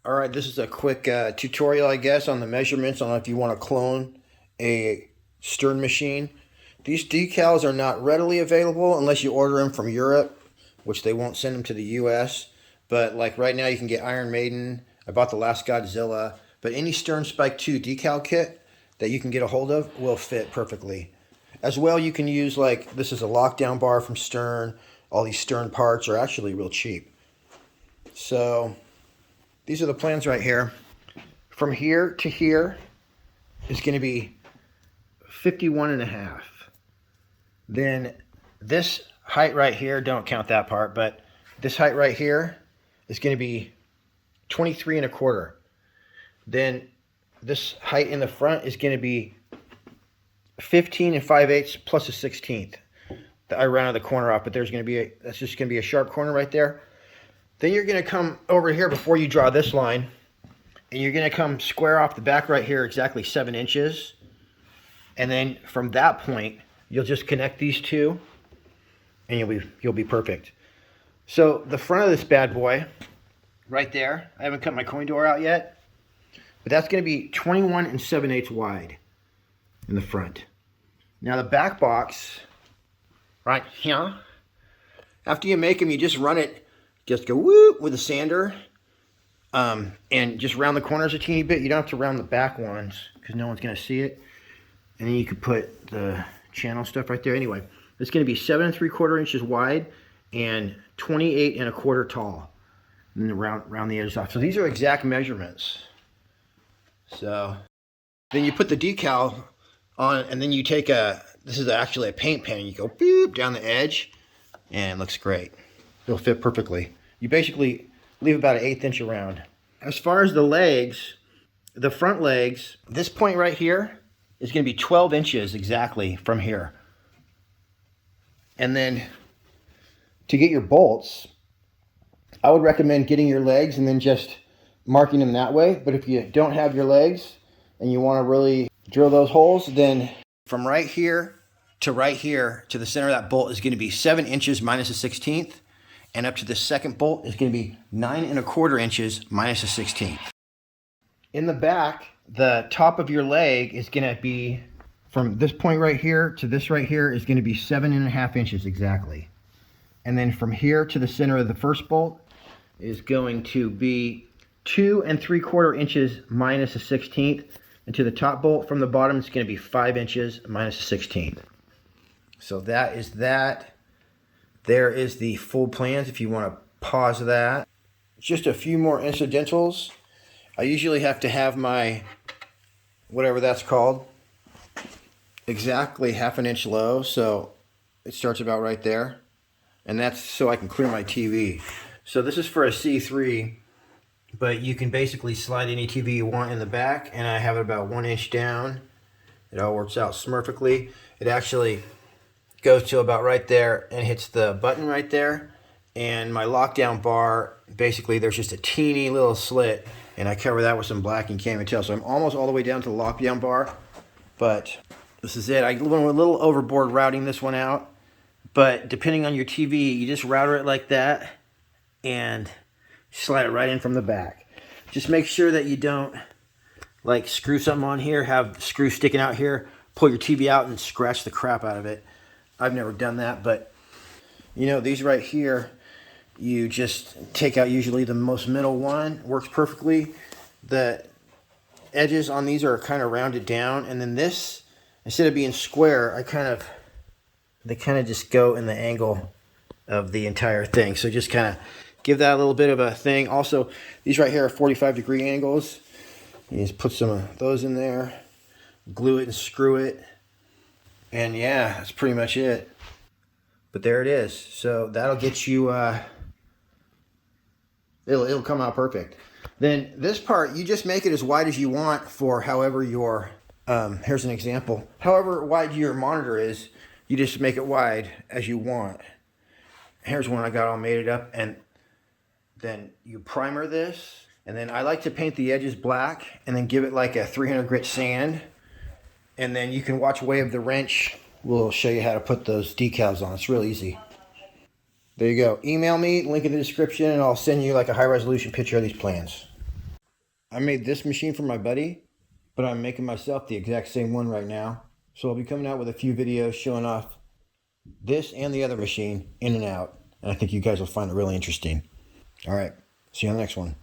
All right, this is a quick tutorial, I guess, on the measurements on if you want to clone a Stern machine. These decals are not readily available unless you order them from Europe, which they won't send them to the US. But like right now you can get Iron Maiden. I bought the last Godzilla. But any Stern Spike 2 decal kit that you can get a hold of will fit perfectly. As well, you can use, like, this is a lockdown bar from Stern. All these Stern parts are actually real cheap. So these are the plans right here. From here to here is going to be 51.5. Then this height right here, don't count that part, but this height right here is going to be 23.25. Then this height in the front is going to be 15 5/8 plus a 16th. I rounded the corner off, but there's going to be that's just going to be a sharp corner right there. Then you're going to come over here before you draw this line, and you're going to come square off the back right here, exactly 7 inches. And then from that point, you'll just connect these two, and you'll be perfect. So the front of this bad boy, right there, I haven't cut my coin door out yet, but that's going to be 21 7/8 wide in the front. Now the back box, right here, after you make them, you just run it. Just go whoop with a sander, and just round the corners a teeny bit. You don't have to round the back ones because no one's going to see it. And then you could put the channel stuff right there. Anyway, it's going to be 7 3/4 inches wide and 28 1/4 tall. And then round the edges off. So these are exact measurements. So then you put the decal on, and then you take this is actually a paint pen, and you go boop down the edge, and it looks great. It'll fit perfectly. You basically leave about 1/8 inch around. As far as the legs, the front legs, this point right here is going to be 12 inches exactly from here. And then to get your bolts, I would recommend getting your legs and then just marking them that way. But if you don't have your legs and you want to really drill those holes, then from right here to the center of that bolt is going to be 7 inches minus a 16th. And up to the second bolt is going to be 9 1/4 inches minus a 16th. In the back, the top of your leg is going to be, from this point right here to this right here, is going to be 7.5 inches exactly. And then from here to the center of the first bolt is going to be 2 3/4 inches minus a 16th. And to the top bolt from the bottom, it's going to be 5 inches minus a 16th. So that is that. There is the full plans if you want to pause that. Just a few more incidentals. I usually have to have my, whatever that's called, exactly 1/2 inch low. So it starts about right there. And that's so I can clear my TV. So this is for a C3, but you can basically slide any TV you want in the back, and I have it about 1 inch down. It all works out smurfically. It actually goes to about right there and hits the button right there. And my lockdown bar, basically there's just a teeny little slit, and I cover that with some black and can't even tell. So I'm almost all the way down to the lockdown bar, but this is it. I went a little overboard routing this one out, but depending on your TV, you just router it like that and slide it right in from the back. Just make sure that you don't like screw something on here, have the screw sticking out here, pull your TV out and scratch the crap out of it. I've never done that, but you know, these right here, you just take out usually the most middle one, works perfectly. The edges on these are kind of rounded down, and then this, instead of being square, they kind of just go in the angle of the entire thing. So just kind of give that a little bit of a thing. Also, these right here are 45-degree angles. You just put some of those in there, glue it and screw it. And yeah, that's pretty much it. But there it is. So that'll get you, it'll come out perfect. Then this part, you just make it as wide as you want for however your, here's an example. However wide your monitor is, you just make it wide as you want. Here's one I got all made up, and then you primer this. And then I like to paint the edges black and then give it like a 300 grit sand. And then you can watch Way of the Wrench. We'll show you how to put those decals on. It's real easy. There you go. Email me, link in the description, and I'll send you like a high resolution picture of these plans. I made this machine for my buddy, but I'm making myself the exact same one right now. So I'll be coming out with a few videos showing off this and the other machine in and out. And I think you guys will find it really interesting. All right, see you on the next one.